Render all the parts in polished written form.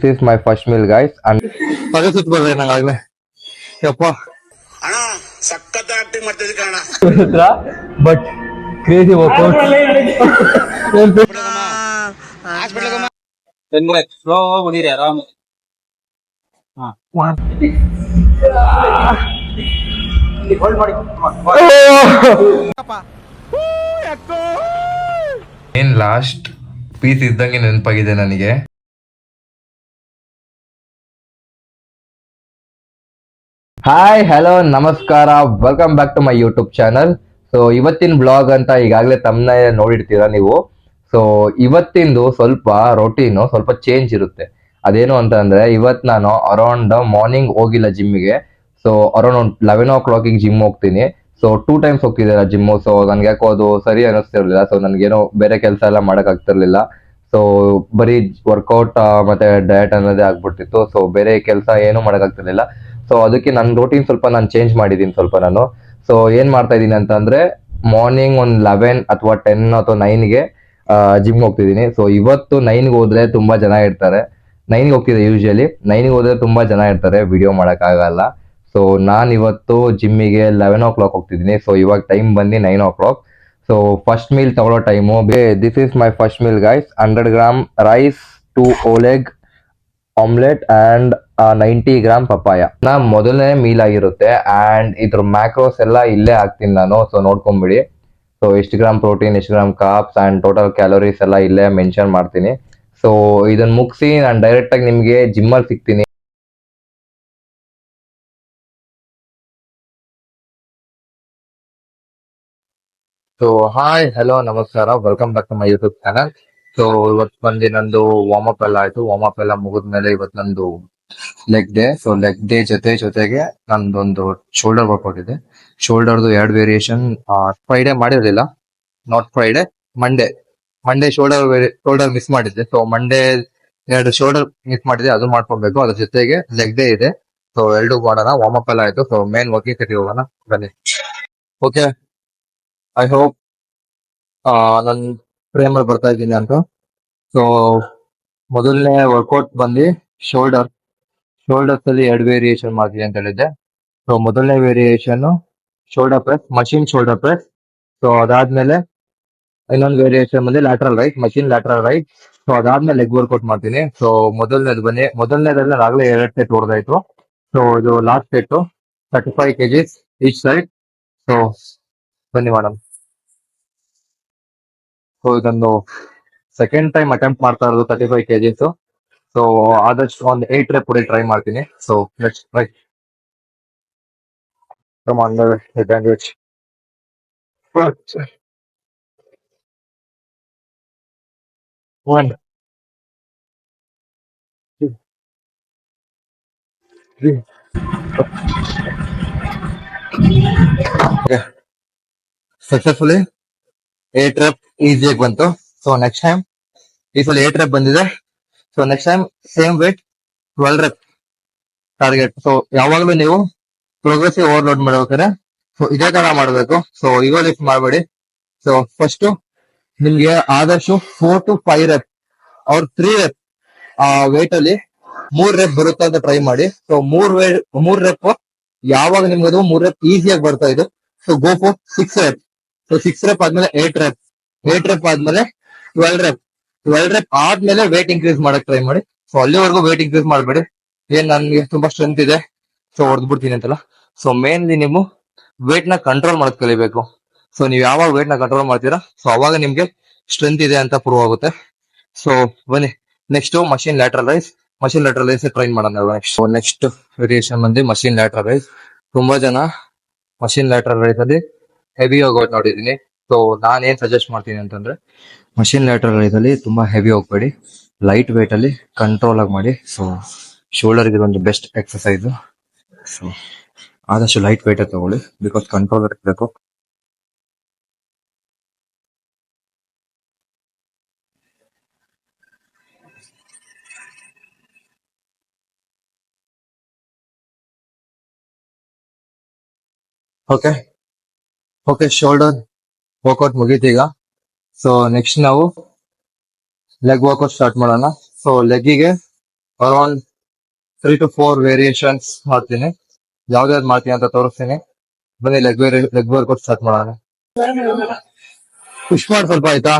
is my first meal, guys. And ಪದ ಸುತ್ತ ಬರ್ರಿ ನಂಗಾಗ್ಲೇ ಯಪ್ಪ ಅಣ್ಣ ಸಖತ್ ಆಕ್ಟಿಂಗ್ ಮಾಡ್ತಿದ್ದೆ ಕಣ. but crazy workout. 10 minutes slow ಬಂದಿರಿ ಆರಾಮ್. ಏನ್ ಲಾಸ್ಟ್ ಪೀಸ್ ಇದ್ದಂಗೆ ನೆನಪಾಗಿದೆ ನನಗೆ. ಹಾಯ್ ಹಲೋ ನಮಸ್ಕಾರ, welcome back to my YouTube channel. So ಇವತ್ತಿನ ಬ್ಲಾಗ್ ಅಂತ ಈಗಾಗಲೇ ತಮ್ಮನ್ನ ನೋಡಿರ್ತೀರಾ ನೀವು. ಸೊ ಇವತ್ತಿಂದು ಸ್ವಲ್ಪ ರೊಟೀನು ಸ್ವಲ್ಪ ಚೇಂಜ್ ಇರುತ್ತೆ. ಅದೇನು ಅಂತ ಅಂದ್ರೆ ಇವತ್ತು ನಾನು ಅರೌಂಡ್ ಮಾರ್ನಿಂಗ್ ಹೋಗಿಲ್ಲ ಜಿಮ್ಮಿಗೆ. ಸೊ ಅರೌಂಡ್ 11 o'clock ಜಿಮ್ ಹೋಗ್ತೀನಿ. ಸೊ 2 times ಹೋಗ್ತಿದ್ದೀರಾ ಜಿಮ್ಮು. ಸೊ ನನ್ಗೆ ಯಾಕೋ ಅದು ಸರಿ ಅನ್ನಿಸ್ತಿರ್ಲಿಲ್ಲ. ಸೊ ನನ್ಗೇನೋ ಬೇರೆ ಕೆಲಸ ಎಲ್ಲ ಮಾಡಕ್ ಆಗ್ತಿರ್ಲಿಲ್ಲ. ಸೊ ಬರೀ ವರ್ಕೌಟ್ ಮತ್ತೆ ಡಯಟ್ ಅನ್ನೋದೇ ಆಗ್ಬಿಡ್ತಿತ್ತು. ಸೊ ಬೇರೆ ಕೆಲಸ ಏನು ಮಾಡಕ್ ಆಗ್ತಿರ್ಲಿಲ್ಲ. ಸೊ ಅದಕ್ಕೆ ನನ್ನ ರೂಟೀನ್ ಸ್ವಲ್ಪ ನಾನು ಚೇಂಜ್ ಮಾಡಿದ್ದೀನಿ ಸ್ವಲ್ಪ ನಾನು. ಸೊ ಏನ್ ಮಾಡ್ತಾ ಇದ್ದೀನಿ ಅಂತಂದ್ರೆ ಮಾರ್ನಿಂಗ್ ಒಂದು 11 ಅಥವಾ 10 ಅಥವಾ 9ಗೆ ಜಿಮ್ ಹೋಗ್ತಿದ್ದೀನಿ. ಸೊ ಇವತ್ತು 9ಗೆ ಹೋದ್ರೆ ತುಂಬಾ ಜನ ಇರ್ತಾರೆ. 9ಗೆ ಹೋಗ್ತಿದ್ದೆ ಯೂಶಲಿ. 9ಗೆ ಹೋದ್ರೆ ತುಂಬಾ ಜನ ಇರ್ತಾರೆ, ವಿಡಿಯೋ ಮಾಡಕ್ ಆಗಲ್ಲ. ಸೊ ನಾನು ಇವತ್ತು ಜಿಮ್ಮಿಗೆ 11 o'clock ಹೋಗ್ತಿದ್ದೀನಿ. ಸೊ ಇವಾಗ ಟೈಮ್ ಬಂದು 9 o'clock. ಸೊ ಫಸ್ಟ್ ಮೀಲ್ ತಗೊಳ್ಳೋ time. This is my first meal guys. 100 grams rice, 2 oleg omelette and 90 grams papaya. ಮೊದಲನೇ ಮೀಲ್ ಆಗಿರುತ್ತೆ ಅಂಡ್ ಇದ್ರ ಮ್ಯಾಕ್ರೋಸ್ ಎಲ್ಲ ಇಲ್ಲೇ ಹಾಕ್ತೀನಿ ನಾನು. ಸೊ ನೋಡ್ಕೊಂಬಿಡಿ. ಸೊ ಎಷ್ಟು ಗ್ರಾಮ್ ಪ್ರೋಟೀನ್, ಎಷ್ಟು gram carbs and total calories ಎಲ್ಲ ಇಲ್ಲೇ ಮೆನ್ಷನ್ ಮಾಡ್ತೀನಿ. ಸೊ ಇದನ್ನ ಮುಗಿಸಿ ನಾನು ಡೈರೆಕ್ಟ್ ಆಗಿ ನಿಮ್ಗೆ ಜಿಮ್ಮಲ್ಲಿ ಸಿಗ್ತೀನಿ. ಸೊ ಹಾಯ್ ಹಲೋ ನಮಸ್ಕಾರ, welcome back to my YouTube channel. So ಇವತ್ತು ಬಂದು ನಂದು ವಾರ್ಮ್ ಅಪ್ ಎಲ್ಲ ಆಯ್ತು. ವಾರ್ಮ್ ಅಪ್ ಎಲ್ಲ ಮುಗಿದ್ಮೇಲೆ ಇವತ್ತು ನಂದು leg day. So leg day ಜೊತೆಗೆ ನಂದೊಂದು ಶೋಲ್ಡರ್ ವರ್ಕೌಟ್ ಇದೆ. ಶೋಲ್ಡರ್ದು 2 ವೇರಿಯೇಷನ್. ಫ್ರೈಡೆ ಮಾಡಿರಲಿಲ್ಲ, not Friday, Monday shoulder miss ಮಾಡಿದ್ದೆ. ಸೊ ಮಂಡೇ 2 ಶೋಲ್ಡರ್ ಮಿಸ್ ಮಾಡಿದೆ, ಅದು ಮಾಡ್ಕೊಬೇಕು. ಅದ್ರ ಜೊತೆಗೆ ಲೆಗ್ ಡೇ ಇದೆ. ಸೊ 2 ಮಾಡೋಣ. ವಾರ್ಮ್ ಅಪ್ ಎಲ್ಲ ಆಯ್ತು. ಸೊ ಮೇನ್ ವರ್ಕಿಂಗ್ ಸೆಟ್ ಹೋಗೋಣ ಬನ್ನಿ. ಓಕೆ, ಐ ಹೋಪ್ ನನ್ ಫ್ರೇಮಲ್ಲಿ ಬರ್ತಾ ಇದ್ದೀನಿ ಅಂತ. ಸೊ ಮೊದಲನೇ ವರ್ಕೌಟ್ ಬಂದು ಶೋಲ್ಡರ್ಸ್ ಅಲ್ಲಿ 2 ವೇರಿಯೇಷನ್ ಮಾಡ್ತೀನಿ ಅಂತ ಹೇಳಿದ್ದೆ. ಸೊ ಮೊದಲನೇ variation shoulder press, machine shoulder press. So ಅದಾದ್ಮೇಲೆ ಇನ್ನೊಂದು ವೇರಿಯೇಷನ್ ಬಂದು lateral right, machine lateral right. So ಅದಾದ್ಮೇಲೆ ಲೆಗ್ ವರ್ಕೌಟ್ ಮಾಡ್ತೀನಿ. ಸೊ ಮೊದಲನೇದಲ್ಲಿ ಆಗಲೇ 2 ಸೆಟ್ ಹೊಡೆದಾಯ್ತು. ಸೊ ಇದು last set 35 kgs each side. So ಬನ್ನಿ ಮೇಡಮ್. ಸೊ ಇದೊಂದು ಸೆಕೆಂಡ್ ಟೈಮ್ ಅಟೆಂಪ್ಟ್ ಮಾಡ್ತಾ ಇರೋದು 35 kgs. ಸೊ ಆದಷ್ಟು ಒಂದು 8 rep ಟ್ರೈ ಮಾಡ್ತೀನಿ. So let's try. Come on, advantage. One, two, three. Okay. Successfully 8 rep ಈಸಿಯಾಗಿ ಬಂತು. ಸೊ ನೆಕ್ಸ್ಟ್ ಟೈಮ್ ಈ ಸಲ 8 rep ಬಂದಿದೆ. So next time same weight 12 rep target. So ಯಾವಾಗಲೂ ನೀವು ಪ್ರೋಗ್ರೆಸಿವ್ ಓವರ್ಲೋಡ್ ಮಾಡ್ಬೇಕಾದ್ರೆ ಸೊ ಇದೇ ತರ ಮಾಡಬೇಕು. ಸೊ ಇಗೋ ಲಿಫ್ಟ್ ಮಾಡಬೇಡಿ. ಸೊ ಫಸ್ಟ್ ನಿಮ್ಗೆ ಆದಷ್ಟು 4 to 5 rep ಅವ್ರ 3 rep ವೇಟ್ ಅಲ್ಲಿ 3 rep ಬರುತ್ತೆ ಅಂತ ಟ್ರೈ ಮಾಡಿ. ಸೊ 3 rep ಯಾವಾಗ ನಿಮ್ಗೆ ಅದು 3 rep ಈಸಿಯಾಗಿ ಬರ್ತಾ ಇದೆ. So go for 6 rep. So 6 rep ಆದ್ಮೇಲೆ 8 rep, 8 rep ಆದ್ಮೇಲೆ 12 rep, 12 rep ಆದ್ಮೇಲೆ ವೇಟ್ ಇನ್ಕ್ರೀಸ್ ಮಾಡಕ್ ಟ್ರೈ ಮಾಡಿ. ಸೊ ಅಲ್ಲಿವರೆಗೂ ವೇಟ್ ಇನ್ಕ್ರೀಸ್ ಮಾಡಬೇಡಿ. ಏನ್ ನನ್ಗೆ ತುಂಬಾ ಸ್ಟ್ರೆಂತ್ ಇದೆ ಸೊ ಹೊಡೆದ್ಬಿಡ್ತೀನಿ ಅಂತಲ್ಲ. ಸೊ ಮೇನ್ಲಿ ನೀವು ವೇಟ್ ನ ಕಂಟ್ರೋಲ್ ಮಾಡೋದ್ ಕಲಿಬೇಕು. ಸೊ ನೀವು ಯಾವಾಗ ವೇಟ್ ನ ಕಂಟ್ರೋಲ್ ಮಾಡ್ತೀರಾ ಸೊ ಅವಾಗ ನಿಮ್ಗೆ ಸ್ಟ್ರೆಂತ್ ಇದೆ ಅಂತ ಪ್ರೂವ್ ಆಗುತ್ತೆ. ಸೊ ಬನ್ನಿ next machine lateral raise train ಮಾಡೋಣ. ನೆಕ್ಸ್ಟ್ ವೇರಿಯೇಷನ್ ಬಂದು ಮಷಿನ್ ಲ್ಯಾಟ್ರಲ್ ರೈಸ್. ತುಂಬಾ ಜನ ಮಷಿನ್ ಲ್ಯಾಟ್ರಲ್ ರೈಸ್ ಅಲ್ಲಿ ಹೆವಿ ಹೋಗೋದು ನೋಡಿದೀನಿ. ಸೊ ನಾನ್ ಏನ್ ಸಜೆಸ್ಟ್ ಮಾಡ್ತೀನಿ ಅಂತಂದ್ರೆ ಮಷಿನ್ ಲ್ಯಾಟ್ರಲ್ ರೈಸ್ ಅಲ್ಲಿ ತುಂಬಾ ಹೆವಿ ಹೋಗ್ಬೇಡಿ, ಲೈಟ್ ವೇಟ್ ಅಲ್ಲಿ ಕಂಟ್ರೋಲ್ ಆಗಿ ಮಾಡಿ. ಸೊ ಶೋಲ್ಡರ್ ಗೆ ಒಂದು ಬೆಸ್ಟ್ ಎಕ್ಸರ್ಸೈಸ್. ಸೊ ಆದಷ್ಟು ಲೈಟ್ ವೇಟ್ ತಗೊಳ್ಳಿ, ಬಿಕಾಸ್ ಕಂಟ್ರೋಲ್ ಇರಬೇಕು. ಓಕೆ ಶೋಲ್ಡರ್ ವರ್ಕೌಟ್ ಮುಗೀತು ಈಗ. ಸೊ ನೆಕ್ಸ್ಟ್ ನಾವು ಲೆಗ್ ವರ್ಕೌಟ್ ಸ್ಟಾರ್ಟ್ ಮಾಡೋಣ. ಸೊ ಲೆಗ್ಗಿಗೆ ಅರೌಂಡ್ 3 to 4 ವೇರಿಯೇಷನ್ಸ್ ಮಾಡ್ತೀನಿ. ಯಾವ್ದಾವ್ದು ಮಾಡ್ತೀನಿ ಅಂತ ತೋರಿಸ್ತೀನಿ. ಬನ್ನಿ ಲೆಗ್ ವರ್ಕೌಟ್ ಸ್ಟಾರ್ಟ್ ಮಾಡೋಣ. ಪುಷ್ ಮಾಡಿ ಸ್ವಲ್ಪ ಆಯ್ತಾ,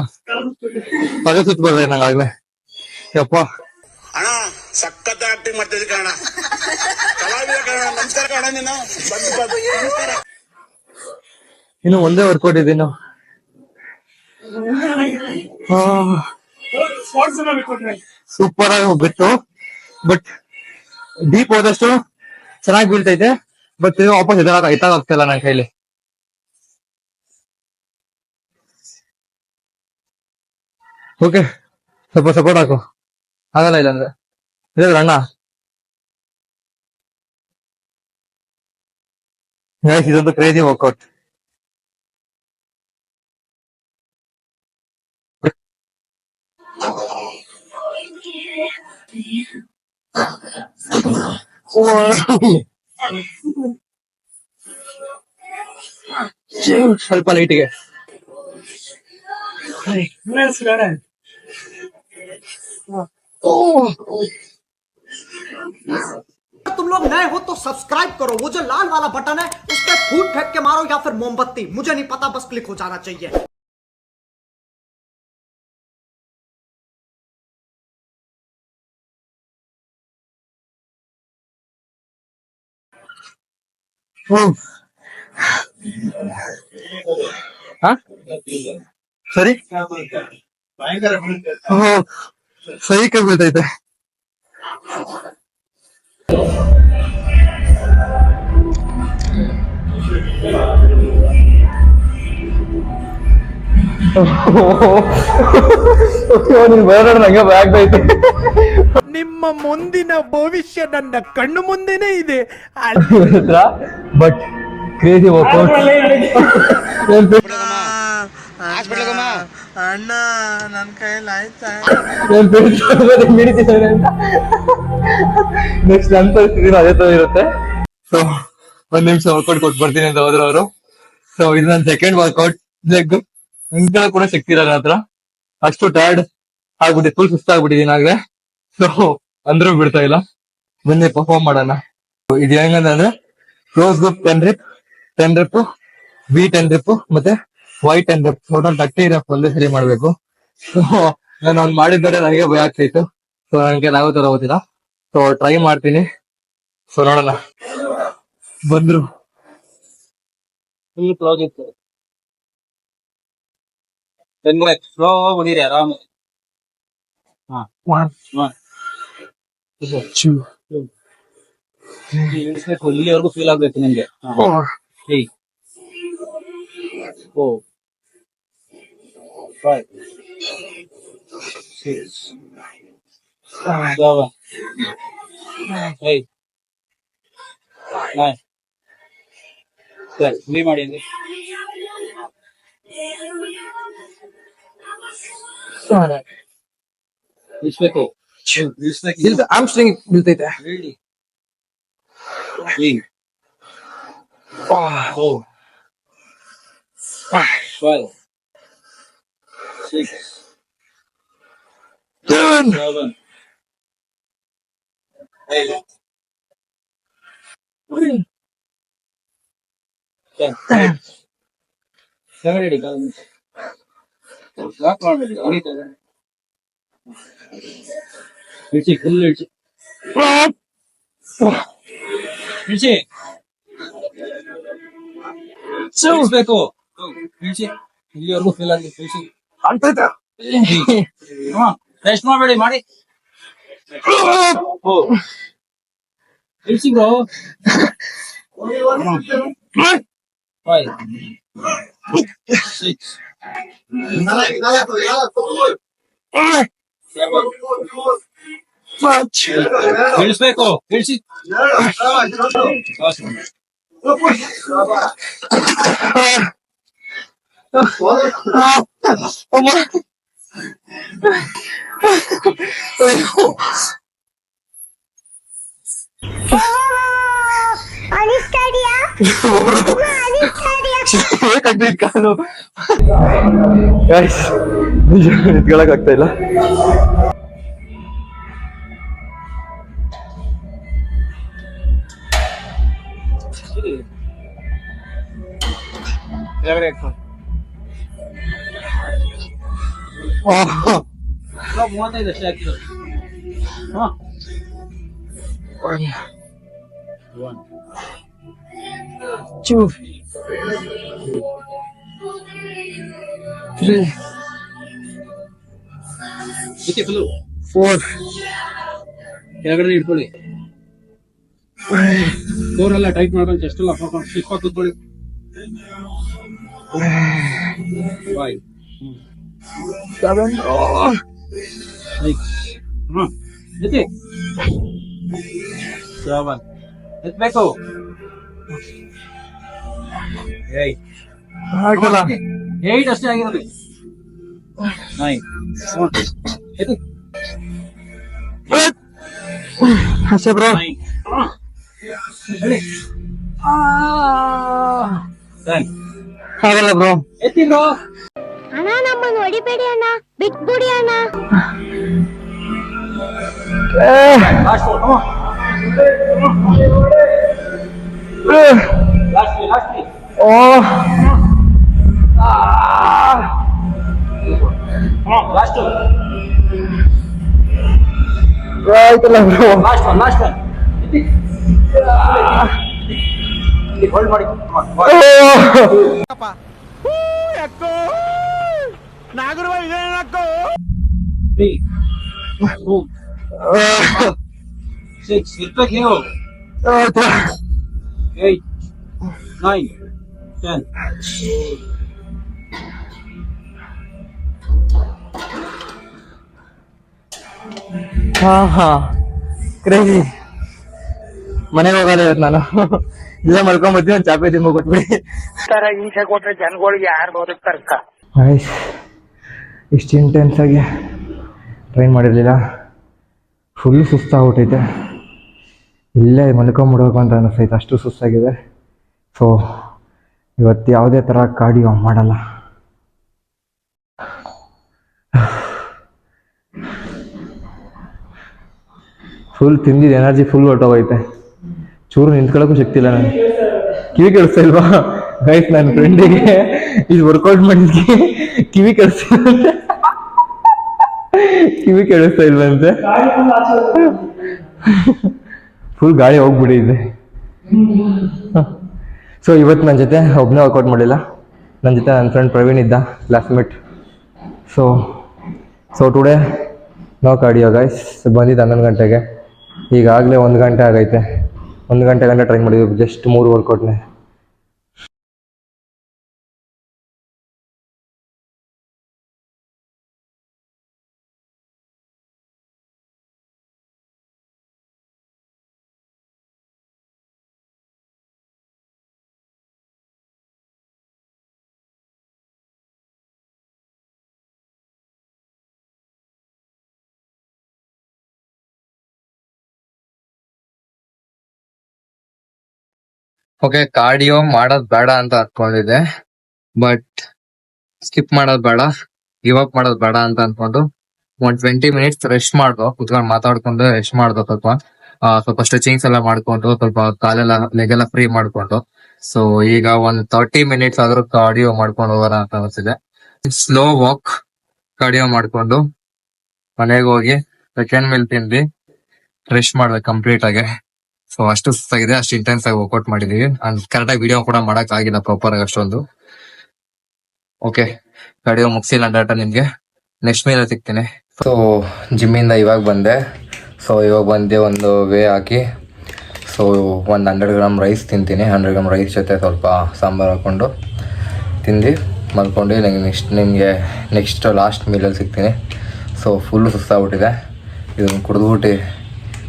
ಪದ ಸುತ್ತ ಬರ್ದೆ ನಂಗಾಗ್ಲೇ. ಯಪ್ಪ ಅಣ್ಣ ಸಖತ್ ಆಕ್ಟಿಂಗ್ ಮಾಡ್ತಿದ್ದೆ ಕಣ. ಕಲಾವಿದ ಕಣ. ನಮಸ್ಕಾರ ಕಣ ನೀನು. ನಮಸ್ಕಾರ. ಇನ್ನು ಒಂದೇ ವರ್ಕೌಟ್ ಇದೀನು. ಸೂಪರ್ ಆಗಿ ಹೋಗ್ಬಿಟ್ಟು, ಬಟ್ ಡೀಪ್ ಹೋದಷ್ಟು ಚೆನ್ನಾಗಿ ಬೀಳ್ತೈತೆ. ಬಟ್ ವಾಪಸ್ ಎತ್ತಾಗ್ತಾ ಇಲ್ಲ ನನ್ನ ಕೈಲಿ. ಓಕೆ, ಸ್ವಲ್ಪ ಸಪೋರ್ಟ್ ಹಾಕು. ಆಗಲ್ಲ ಇಲ್ಲ ಅಂದ್ರೆ ಅಣ್ಣ. ಇದೊಂದು ಕ್ರೇಜಿ ವರ್ಕೌಟ್. ಸ್ವಲ್ಪ ಲೈಟಿಗೆ. तुम लोग नए हो तो सब्सक्राइब करो, वो जो लाल वाला बटन है उस पर फूट फेंक के मारो या फिर मोमबत्ती, मुझे नहीं पता, बस क्लिक हो जाना चाहिए. ಸರಿ ಸರಿ ಕೈ ಬೀಳ್ತೈತೆ. ನೀನ್ ಬೇಡ ನಂಗೆ ಭಯ ಆಗ್ತೈತೆ. ನಿಮ್ಮ ಮುಂದಿನ ಭವಿಷ್ಯ ನನ್ನ ಕಣ್ಣು ಮುಂದೆನೇ ಇದೆ. But crazy workout. ಅಣ್ಣ ನನ್ ಕೈಯಲ್ಲಿ ಆಯ್ತಾ? ನೆಕ್ಸ್ಟ್ ನನ್ನ ಪರಿಸ್ಥಿತಿ ಅದೇ ತರ ಇರುತ್ತೆ. ಸೊ ಒಂದ್ ನಿಮಿಷ ವರ್ಕೌಟ್ ಕೊಟ್ಟು ಬರ್ತೀನಿ ಅಂತ ಹೋದ್ರು ಅವರು. ಸೊ ಇದು ನನ್ನ ಸೆಕೆಂಡ್ ವರ್ಕೌಟ್. ಲೆಗ್ ನಿಂತ್ಕೊಳ್ಳೋ ಕೂಡ ಶಕ್ತಿ ಇಲ್ಲ ನನ್ನ ಹತ್ರ. ಅಷ್ಟು ಟೈರ್ಡ್ ಆಗ್ಬಿಟ್ಟಿದೆ, ಫುಲ್ ಸುಸ್ತಾಗ್ಬಿಟ್ಟಿದ್ದೀನಿ ಆಗ್ಲೇ. ಸೊ ಅಂದ್ರೂ ಬಿಡ್ತಾ ಇಲ್ಲ. ಬನ್ನಿ ಪರ್ಫಾರ್ಮ್ ಮಾಡೋಣ. ಇದು ಹೆಂಗಂದ್ರೆ close group 10 rep, V 10 rep ಮತ್ತೆ ವೈ 10 ರೆಪ್, ಟೋಟಲ್ 30 ರೆಪ್ ಒಂದೇ ಸರಿ ಮಾಡ್ಬೇಕು. ಸೊ ನಾನು ಅವ್ನು ಮಾಡಿದ್ದಾರೆ, ನನಗೆ ಭಯ ಆಗ್ತಿತ್ತು. ಸೊ ನನಗೆ ಯಾವ ತರ ಗೊತ್ತಿಲ್ಲ. ಸೊ ಟ್ರೈ ಮಾಡ್ತೀನಿ. ಸೊ ನೋಡೋಣ. ಬಂದ್ರು ಫುಲ್ ಕ್ಲೋಸ್ ಇತ್ತು. ಸ್ಲೋ ಬಂದಿರಿ ಆರಾಮ. ಇಳಿಸ್ಬೇಕು, ಇಲ್ಲಿವರೆಗೂ ಫೀಲ್ ಆಗ್ಬೇಕು ನಿಮ್ಗೆ. 3 4 5 6 7 8 9 10. ಫ್ರೀ ಮಾಡಿ ಅಲ್ಲಿ. ಇಳಿಸ್ಬೇಕು, ಇಳಿಸ್ಬೇಕು. ಆಮ್ಸ್ಟ್ರಿಂಗ್ ಬೀಳ್ತೈತೆ. Really? 3 4 5 6 7 8 10. ಸೆವೆನ್ ಕಾಲ ಯಾಕೆ ಮಾಡ್ಬೇಡಿ, ಹೊಡಿತಾರೆ. ಇಳಿಸಿ, ಫುಲ್ ಇಳಿಸಿ, ಇಳಿಸಿ, ಇಳಿಸ್ಬೇಕು. ಇಳಿಸಿ, ಇಲ್ಲಿವರೆಗೂ ಫೀಲ್ ಆಗಿ ಇಳಿಸಿ. ರೆಸ್ಟ್ ಮಾಡಬೇಡಿ, ಮಾಡಿ. ಇಳಿಸಿ ಬ್ರೋ. 5 6 ಇಳಿಸ್ಬೇಕು, ಇಳಿಸಿ. ಕಾಲು ನಿಜ ನಿಂತ್ಕೊಳಕ್ ಆಗ್ತಾ ಇಲ್ಲ. ಕೆಳಗಡೆ ಇಟ್ಕೊ. ಇವಾಗ 35 ಅಷ್ಟೇ ಹಾಕಿರೋದು. ಹಾ. 1 2 3 4 ಕೆಳಗಡೆ ಇಟ್ಕೊಳ್ಳಿ. ಡೋರೆಲ್ಲ ಟೈಟ್ ಮಾಡ್ಕೊಂಡು ಚೆಸ್ಟ್ ಎಲ್ಲ ಹಾಕೊಂಡು ಸ್ಲಿಪ್ ಹಾಕಿ ಕೂತ್ಕೊಳ್ಳಿ. 5 7 6 7 ಎತ್ಬೇಕು. 8 ಅಷ್ಟೇ ಆಗಿರೋದು. 9 ಎತ್ತು. ಅಷ್ಟೇ ಬ್ರೋ. 10 ಆಗಲ್ಲ ಬ್ರೋ. ಎತ್ತಿ ಬ್ರೋ. ಅಣ್ಣ ನಮ್ಮನ್ನು ಹೊಡಿಬೇಡಿ ಅಣ್ಣ, ಬಿಟ್ಬಿಡಿ ಅಣ್ಣ. Last four. ಲಾಸ್ಟ್ ಲಾಸ್ಟ್ ಆಯ್ತಲ್ಲ ಬ್ರೋ. Last one. ಹೋಲ್ಡ್ ಮಾಡಿ. Three, 2, 6 ಇರ್ಬೇಕು ನೀವು. 8, 9, 10. ಹಾ ಕ್ರೇಜಿ. ಮನೆಗೆ ಹೋಗಲ್ಲ ಇವತ್ತು ನಾನು. ಇಲ್ಲೇ ಮಲ್ಕೊಂಡ್ಬರ್ತೀನಿ, ಒಂದು ಚಾಪೆ ತಿಂಬ ಕೊಟ್ಬಿಡಿ. ಹಿಂಸೆ ಕೊಟ್ರೆ ಜನಗಳಿಗೆ ಯಾರು ಬದುಕ್ತಾರಕ್ಕ? ಇಷ್ಟು ಇಂಟೆನ್ಸ್ ಆಗಿ ಟ್ರೈನ್ ಮಾಡಿರಲಿಲ್ಲ. ಫುಲ್ ಸುಸ್ತಾಗ್ಬಿಟ್ಟೈತೆ. ಇಲ್ಲೇ ಮಲ್ಕೊಂಬಿಡ್ಬೇಕು ಅಂತ ಅನ್ನಿಸ್ತೈತೆ, ಅಷ್ಟು ಸುಸ್ತಾಗಿದೆ. ಸೊ ಇವತ್ತು ಯಾವುದೇ ಥರ ಕಾರ್ಡಿಯೋ ಮಾಡಲ್ಲ. ಫುಲ್ ತಿಂದಿದ್ದು ಎನರ್ಜಿ ಫುಲ್ ಹೊರ್ಟೋಗೈತೆ. ಚೂರು ನಿಂತ್ಕೊಳ್ಳೋಕ್ಕೂ ಶಕ್ತಿ ಇಲ್ಲ ನನಗೆ. ಕಿವಿ ಕೇಳಿಸ್ತಾ ಇಲ್ವಾ ಗೈಸ್? ನನ್ನ ಫ್ರೆಂಡಿಗೆ ಇದು ವರ್ಕೌಟ್ ಮಾಡಿದ್ಕೆ ಕಿವಿ ಕೇಳಿಸ್ತಿಲ್ಲ. ಕಿವಿ ಕೇಳಿಸ್ತಾ ಇಲ್ವಂತೆ. ಫುಲ್ ಗಾಳಿ ಹೋಗ್ಬಿಟ್ಟಿದೆ. ಸೊ ಇವತ್ತು ನನ್ನ ಜೊತೆ ಒಬ್ಬನೇ ವರ್ಕೌಟ್ ಮಾಡಿಲ್ಲ. ನನ್ನ ಜೊತೆ ನನ್ನ ಫ್ರೆಂಡ್ ಪ್ರವೀಣ್ ಇದ್ದ, classmate. So today no cardio guys. ಬಂದಿದ್ದು 11 ಗಂಟೆಗೆ. ಈಗಾಗಲೇ 1 ಗಂಟೆ ಆಗೈತೆ. 1 ಗಂಟೆ ಟ್ರೈನ್ ಮಾಡಿದ್ವಿ, ಜಸ್ಟ್ 3 ವರ್ಕೌಟ್ನೇ. ಓಕೆ, ಕಾರ್ಡಿಯೋ ಮಾಡೋದ್ ಬೇಡ ಅಂತ ಅನ್ಕೊಂಡಿದ್ದೆ, ಬಟ್ ಸ್ಕಿಪ್ ಮಾಡೋದ್ ಬೇಡ, ಗಿವ್ ಅಪ್ ಮಾಡೋದ್ ಬೇಡ ಅಂತ ಅನ್ಕೊಂಡು ಒಂದ್ 20 ಮಿನಿಟ್ಸ್ ರೆಸ್ಟ್ ಮಾಡ್ದೋ, ಕುತ್ಕೊಂಡು ಮಾತಾಡ್ಕೊಂಡು ರೆಸ್ಟ್ ಮಾಡ್ದೋ. ಸ್ವಲ್ಪ ಸ್ಟ್ರೆಚಿಂಗ್ಸ್ ಎಲ್ಲ ಮಾಡ್ಕೊಂಡು, ಸ್ವಲ್ಪ ಕಾಲೆಲ್ಲ ಲೆಗ್ ಎಲ್ಲ ಫ್ರೀ ಮಾಡ್ಕೊಂಡು. ಸೊ ಈಗ ಒಂದ್ 30 ಮಿನಿಟ್ಸ್ ಆದ್ರೂ ಕಾರ್ಡಿಯೋ ಮಾಡ್ಕೊಂಡು ಹೋಗೋಣ ಅಂತ ಅನ್ಸಿದೆ. ಸ್ಲೋ ವಾಕ್ ಕಾರ್ಡಿಯೋ ಮಾಡ್ಕೊಂಡು ಮನೆಗೆ ಹೋಗಿ ಸೆಕೆಂಡ್ ಮೀಲ್ ತಿಂದು ರೆಸ್ಟ್ ಮಾಡ್ಬೇಕು ಕಂಪ್ಲೀಟ್ ಆಗಿ. ಸೊ ಅಷ್ಟು ಸುಸ್ತಾಗಿದೆ, ಅಷ್ಟು ಇಂಟೆನ್ಸ್ ಆಗಿ ವರ್ಕೌಟ್ ಮಾಡಿದೀವಿ. ಕರೆಕ್ಟ್ ಆಗಿ ವಿಡಿಯೋ ಕೂಡ ಮಾಡಕ್ ಆಗಿಲ್ಲ ಪ್ರಾಪರ್ ಆಗಿ ಅಷ್ಟೊಂದು. ಓಕೆ, ಕಾರ್ಡಿಯೋ ಮುಗಿಸಿಲ್ಲ ಡಾಟಾ ನಿಮ್ಗೆ ನೆಕ್ಸ್ಟ್ ಮೀಲ್ ಸಿಗ್ತೀನಿ. ಸೊ ಜಿಮ್ಮಿಂದ ಇವಾಗ ಬಂದೆ. ಸೊ ಇವಾಗ ಬಂದು ಒಂದು ವೇ ಹಾಕಿ, ಸೊ ಒಂದು 100 ಗ್ರಾಮ್ ರೈಸ್ ತಿಂತೀನಿ. 100 ಗ್ರಾಮ್ ರೈಸ್ ಜೊತೆ ಸ್ವಲ್ಪ ಸಾಂಬಾರು ಹಾಕೊಂಡು ತಿಂದು ಮಲ್ಕೊಂಡು ನಿಮಗೆ ನೆಕ್ಸ್ಟ್ ಲಾಸ್ಟ್ ಮೀಲಲ್ಲಿ ಸಿಗ್ತೀನಿ. ಸೊ ಫುಲ್ಲು ಸುಸ್ತಾಗ್ಬಿಟ್ಟಿದೆ. ಇದನ್ನು ಕುಡಿದ್ಬಿಟ್ಟು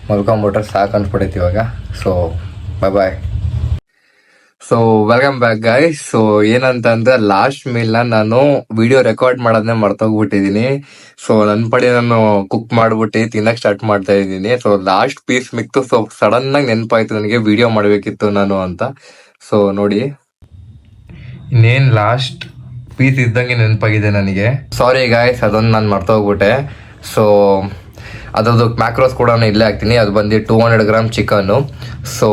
ಮಲ್ಕೊಂಬಿಟ್ರೆ ಸಾಕು ಅನ್ಸ್ಬಿಟ್ಟೈತಿ ಇವಾಗ. So bye. So welcome back guys. So ಏನಂತಂದ್ರೆ ಲಾಸ್ಟ್ ಮೀಲ್ ನಾನು ವಿಡಿಯೋ ರೆಕಾರ್ಡ್ ಮಾಡೋದನ್ನೇ ಮರ್ತೋಗ್ಬಿಟ್ಟಿದೀನಿ. ಸೊ ನನ್ ಪಡೆ ನಾನು ಕುಕ್ ಮಾಡ್ಬಿಟ್ಟು ತಿನ್ನಕ್ ಸ್ಟಾರ್ಟ್ ಮಾಡ್ತಾ ಇದ್ದೀನಿ. ಸೊ ಲಾಸ್ಟ್ ಪೀಸ್ ಮಿಕ್ತು. ಸೊ ಸಡನ್ ಆಗಿ ನೆನಪಾಯ್ತು ನನಗೆ ವಿಡಿಯೋ ಮಾಡ್ಬೇಕಿತ್ತು ನಾನು ಅಂತ. ಸೊ ನೋಡಿ, ಇನ್ನೇನ್ ಲಾಸ್ಟ್ ಪೀಸ್ ಇದ್ದಂಗೆ ನೆನಪಾಗಿದೆ ನನಗೆ. ಸಾರಿ ಗಾಯ್ಸ್, ಅದೊಂದು ನಾನು ಮರ್ತೋಗ್ಬಿಟ್ಟೆ. ಸೊ ಅದರದ್ದು ಮ್ಯಾಕ್ರೋಸ್ ಕೂಡ ಇಲ್ಲೇ ಹಾಕ್ತೀನಿ. ಅದು ಬಂದು 200 ಗ್ರಾಮ್ ಚಿಕನ್ನು. ಸೊ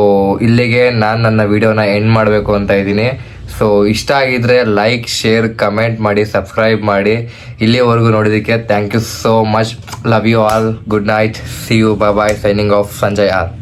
ಇಲ್ಲಿಗೆ ನಾನು ನನ್ನ ವಿಡಿಯೋನ ಎಂಡ್ ಮಾಡಬೇಕು ಅಂತ ಇದ್ದೀನಿ. ಸೊ ಇಷ್ಟ ಆಗಿದ್ರೆ ಲೈಕ್, ಶೇರ್, ಕಮೆಂಟ್ ಮಾಡಿ, ಸಬ್ಸ್ಕ್ರೈಬ್ ಮಾಡಿ. ಇಲ್ಲಿವರೆಗೂ ನೋಡಿದ್ದಕ್ಕೆ thank you so much. Love you all. Good night. See you. Bye. Signing off Sanjay R.